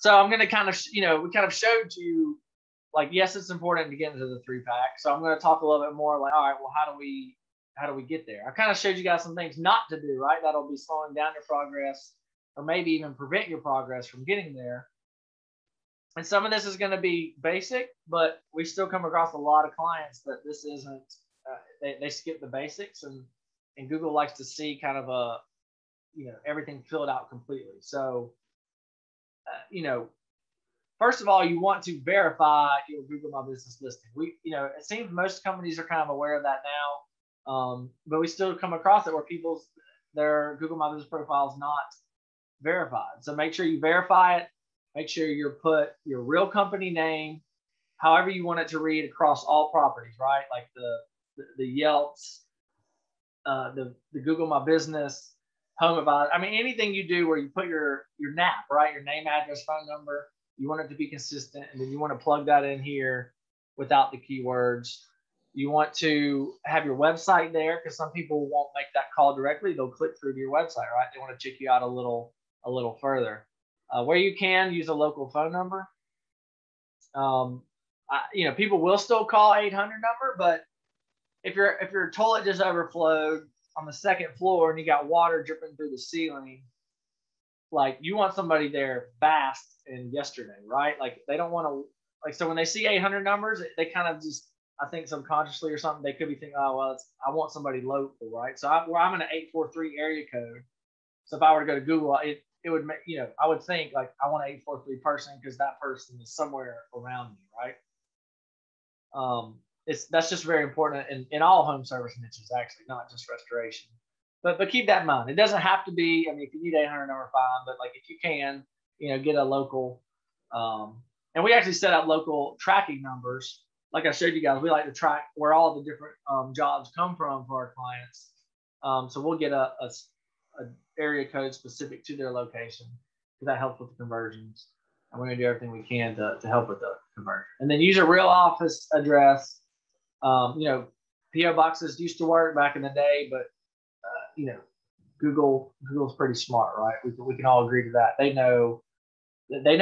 So I'm going to kind of, we kind of showed you, like, yes, it's important to get into the 3-pack. So I'm going to talk a little bit more like, all right, well, how do we get there? I kind of showed you guys some things not to do, right? That'll be slowing down your progress or maybe even prevent your progress from getting there. And some of this is going to be basic, but we still come across a lot of clients that this isn't, they skip the basics, and Google likes to see kind of everything filled out completely. So, first of all, you want to verify your Google My Business listing. It seems most companies are kind of aware of that now, but we still come across it where their Google My Business profile is not verified. So make sure you verify it. Make sure you put your real company name, however you want it to read across all properties, right? Like the Yelps, the Google My Business, Home Advisor. I mean, anything you do where you put your NAP, right? Your name, address, phone number. You want it to be consistent, and then you want to plug that in here without the keywords. You want to have your website there, because some people won't make that call directly. They'll click through to your website, right? They want to check you out a little further. Where you can, use a local phone number. People will still call 800 number, but if your toilet just overflowed on the second floor and you got water dripping through the ceiling, like, you want somebody there fast and yesterday, right? Like, they don't want to, like, so when they see 800 numbers, they kind of just, I think subconsciously or something, they could be thinking, oh, well, I want somebody local, right? So I'm in an 843 area code. So if I were to go to Google, it would make, I would think, like, I want an 843 person because that person is somewhere around me, right? That's just very important in all home service niches, actually, not just restoration. But keep that in mind. It doesn't have to be. I mean, if you need 800 number, fine. But, like, if you can, get a local. And we actually set up local tracking numbers. Like I showed you guys, we like to track where all the different jobs come from for our clients. So we'll get a area code specific to their location, because that helps with the conversions. And we're going to do everything we can to help with the conversion. And then use a real office address. P.O. boxes used to work back in the day, but Google's pretty smart, right? We can all agree to that. They know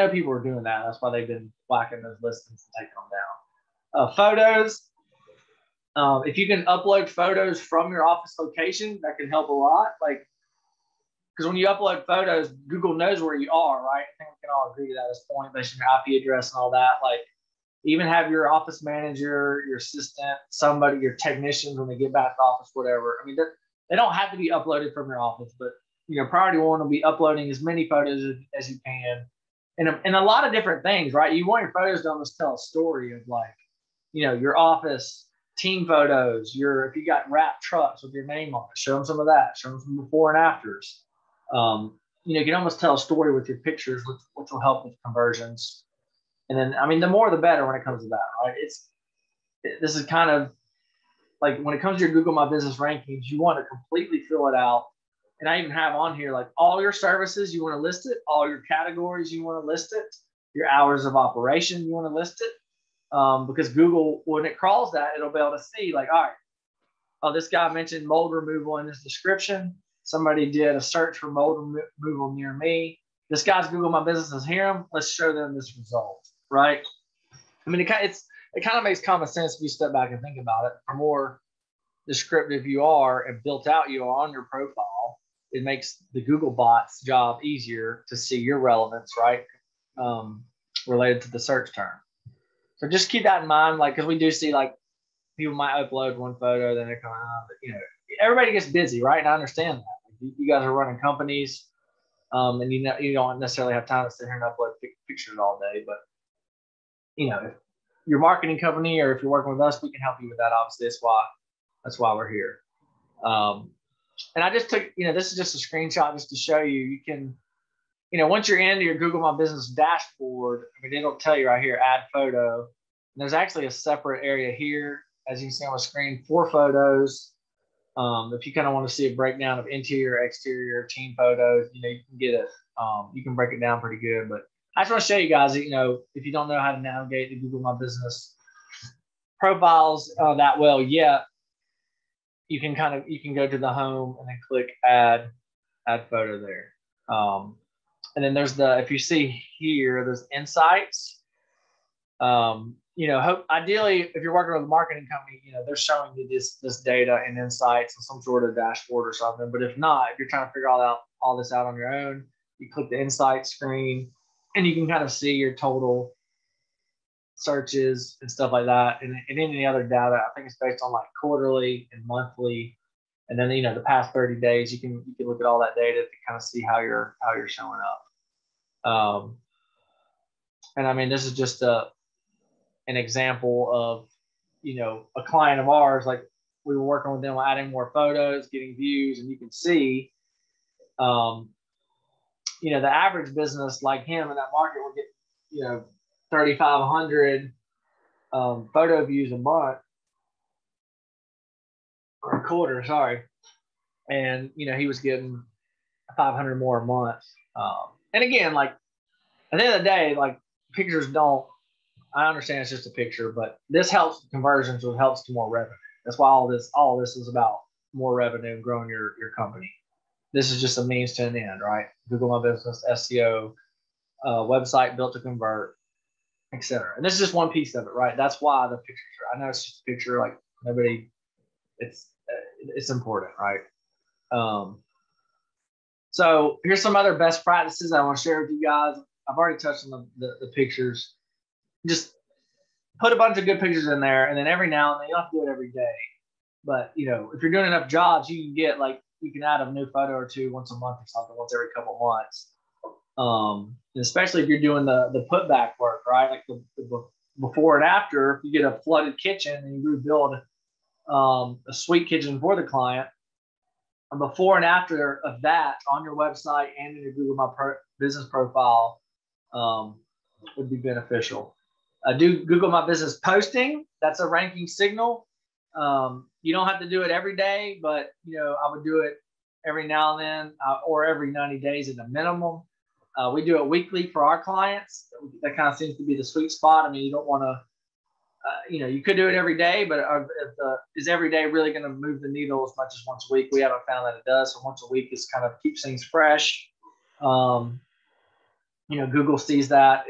people are doing that. That's why they've been whacking those listings and taking them down. Photos. If you can upload photos from your office location, that can help a lot. Like, because when you upload photos, Google knows where you are, right? I think we can all agree to that at this point, based on your IP address and all that. Like, even have your office manager, your assistant, somebody, your technicians, when they get back to the office, whatever. I mean, they don't have to be uploaded from your office, but priority one will be uploading as many photos as you can, and a lot of different things, right? You want your photos to almost tell a story of, like, your office, team photos, if you got wrapped trucks with your name on it, show them some of that, show them some before and afters. You can almost tell a story with your pictures, which will help with conversions. And then, I mean, the more the better when it comes to that, right? This is kind of like, when it comes to your Google My Business rankings, you want to completely fill it out. And I even have on here, like, all your services, you want to list it, all your categories, you want to list it, your hours of operation, you want to list it. Because Google, when it crawls that, it'll be able to see, like, all right, oh, this guy mentioned mold removal in his description. Somebody did a search for mold removal near me. This guy's Google My Business is here. Let's show them this result, right? I mean, it kind of makes common sense if you step back and think about it. The more descriptive you are and built out you are on your profile, it makes the Google bot's job easier to see your relevance, right? Related to the search term. So just keep that in mind, like, because we do see, like, people might upload one photo, then they're coming on, but everybody gets busy, right? And I understand that. Like, you guys are running companies, and you don't necessarily have time to sit here and upload pictures all day. But if your marketing company, or if you're working with us, we can help you with that. Obviously, that's why we're here. And I just took, this is just a screenshot just to show you. You can, once you're into your Google My Business dashboard, I mean, it'll tell you right here, add photo. And there's actually a separate area here, as you can see on the screen, for photos. If you kind of want to see a breakdown of interior, exterior, team photos, you can get it. You can break it down pretty good. But I just want to show you guys that, if you don't know how to navigate the Google My Business profiles that well yet, you can go to the home and then click add photo there. And then there's if you see here, there's insights. Ideally, if you're working with a marketing company, they're showing you this data and insights and some sort of dashboard or something. But if not, if you're trying to figure all this out on your own, you click the insight screen and you can kind of see your total searches and stuff like that. And any other data, I think it's based on like quarterly and monthly. And then, the past 30 days, you can look at all that data to kind of see how you're showing up. And I mean, this is just an example of, a client of ours, like we were working with them on adding more photos, getting views, and you can see, the average business like him in that market will get, 3,500 photo views a month or a quarter, sorry. And, he was getting 500 more a month. And again, like at the end of the day, like pictures I understand it's just a picture, but this helps conversions, which helps to more revenue. That's why all this is about more revenue and growing your company. This is just a means to an end, right? Google My Business, SEO, website built to convert, etc. And this is just one piece of it, right? That's why the pictures I know it's just a picture, like it's important, right? So here's some other best practices I want to share with you guys. I've already touched on the pictures. Just put a bunch of good pictures in there, and then every now and then, you don't have to do it every day. But if you're doing enough jobs, you can add a new photo or two once a month or something, once every couple of months. And especially if you're doing the putback work, right? Like the before and after, if you get a flooded kitchen and you rebuild a suite kitchen for the client, a before and after of that on your website and in your Google My Business profile would be beneficial. Do Google My Business posting. That's a ranking signal. You don't have to do it every day, but I would do it every now and then or every 90 days at a minimum. We do it weekly for our clients. That kind of seems to be the sweet spot. I mean, you don't want to, you could do it every day, but is every day really going to move the needle as much as once a week? We haven't found that it does. So once a week is kind of keeps things fresh. Google sees that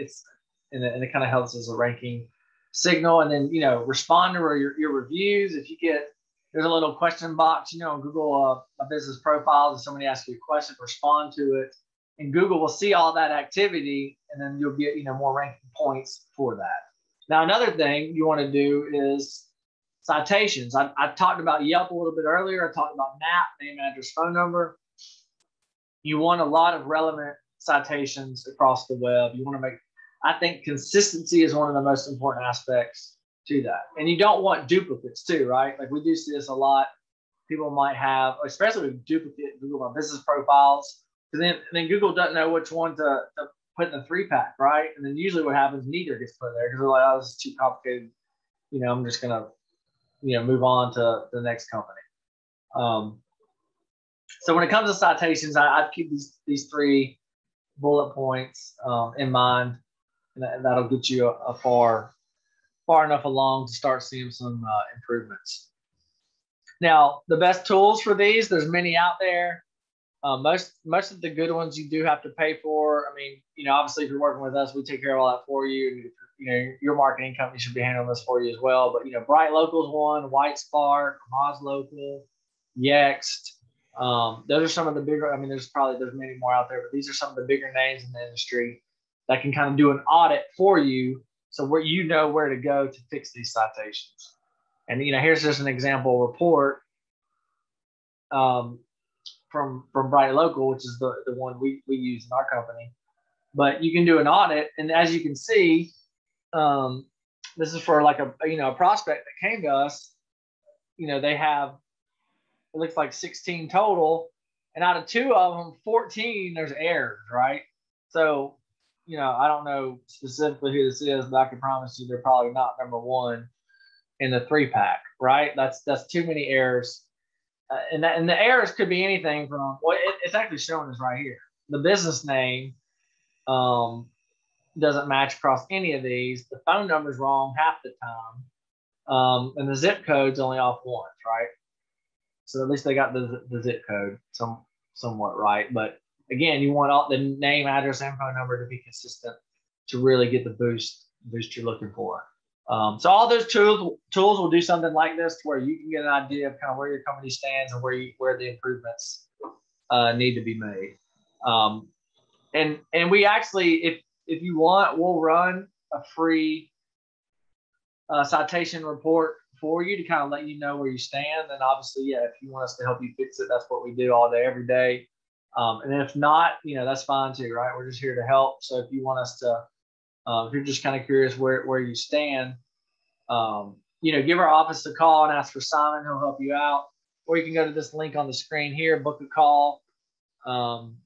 and it kind of helps as a ranking signal. And then, respond to your reviews. If you there's a little question box, on Google My Business profiles. If somebody asks you a question, respond to it. And Google will see all that activity, and then you'll get, more ranking points for that. Now, another thing you want to do is citations. I talked about Yelp a little bit earlier. I talked about NAP, name, address, phone number. You want a lot of relevant citations across the web. You want to I think consistency is one of the most important aspects to that. And you don't want duplicates too, right? Like we do see this a lot. People might have, especially with duplicate Google My Business profiles, because then Google doesn't know which one to put in the 3-pack, right? And then usually what happens, neither gets put there because they're like, oh, this is too complicated. I'm just going to, move on to the next company. So when it comes to citations, I'd keep these 3 bullet points in mind, and that'll get you a far enough along to start seeing some improvements. Now, the best tools for these, there's many out there. Most of the good ones you do have to pay for. I mean, obviously if you're working with us, we take care of all that for you. Your marketing company should be handling this for you as well. But Bright Local's one, WhiteSpark, Moz Local, Yext. Those are some of the bigger. I mean, there's many more out there, but these are some of the bigger names in the industry that can kind of do an audit for you, so where where to go to fix these citations. And here's just an example report from Bright Local, which is the one we use in our company. But you can do an audit, and as you can see, this is for like a prospect that came to us. They have, it looks like 16 total, and out of 2 of them, 14 there's errors, right? So I don't know specifically who this is, but I can promise you they're probably not number 1 in the 3-pack, right? That's too many errors. And the errors could be anything from, it's actually showing us right here. The business name doesn't match across any of these. The phone number's wrong half the time. And the zip code's only off once, right? So at least they got the zip code somewhat right. But again, you want all the name, address, and phone number to be consistent to really get the boost you're looking for. So all those tools will do something like this, where you can get an idea of kind of where your company stands and where the improvements need to be made. And we actually, if you want, we'll run a free citation report for you to kind of let you know where you stand. And obviously, yeah, if you want us to help you fix it, that's what we do all day, every day. And if not, that's fine too, right? We're just here to help. So if you want us to, if you're just kind of curious where you stand, give our office a call and ask for Simon. He'll help you out. Or you can go to this link on the screen here, book a call, and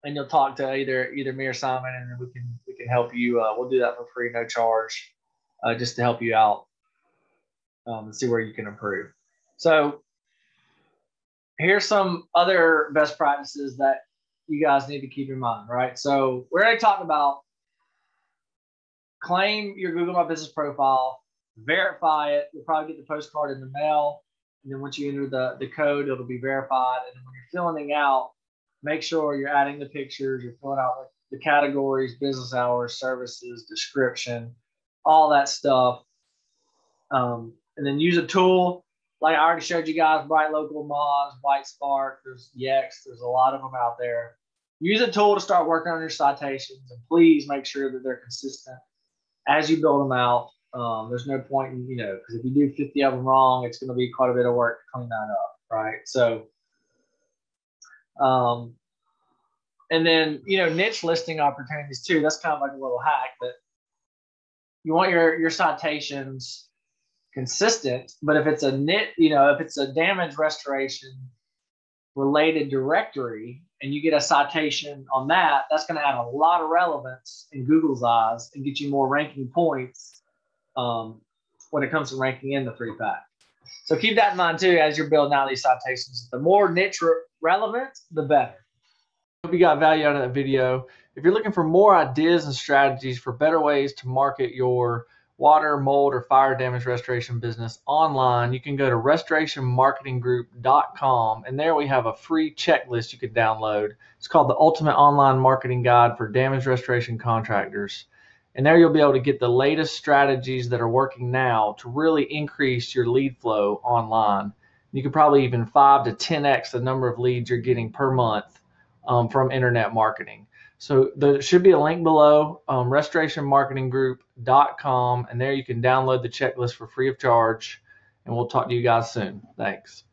you'll talk to either me or Simon, and then we can help you. We'll do that for free, no charge, just to help you out and see where you can improve. So here's some other best practices that you guys need to keep in mind, right? So we're going to talk about claim your Google My Business profile, verify it. You'll probably get the postcard in the mail. And then once you enter the code, it'll be verified. And then when you're filling it out, make sure you're adding the pictures, you're filling out the categories, business hours, services, description, all that stuff. And then use a tool. Like I already showed you guys, Bright Local, Moz, White Spark, there's Yext, there's a lot of them out there. Use a tool to start working on your citations, and please make sure that they're consistent as you build them out. There's no point in, because if you do 50 of them wrong, it's going to be quite a bit of work to clean that up, right? So, and then, niche listing opportunities too. That's kind of like a little hack, that you want your citations consistent, but if it's if it's a damage restoration related directory and you get a citation on that, that's going to add a lot of relevance in Google's eyes and get you more ranking points when it comes to ranking in the 3-pack. So keep that in mind too as you're building out these citations. The more niche relevant, the better. Hope you got value out of that video. If you're looking for more ideas and strategies for better ways to market your water, mold, or fire damage restoration business online, you can go to restorationmarketinggroup.com, and there we have a free checklist you can download. It's called the Ultimate Online Marketing Guide for Damage Restoration Contractors. And there you'll be able to get the latest strategies that are working now to really increase your lead flow online. You could probably even 5 to 10x the number of leads you're getting per month from internet marketing. So there should be a link below, restorationmarketinggroup.com, and there you can download the checklist for free of charge, and we'll talk to you guys soon. Thanks.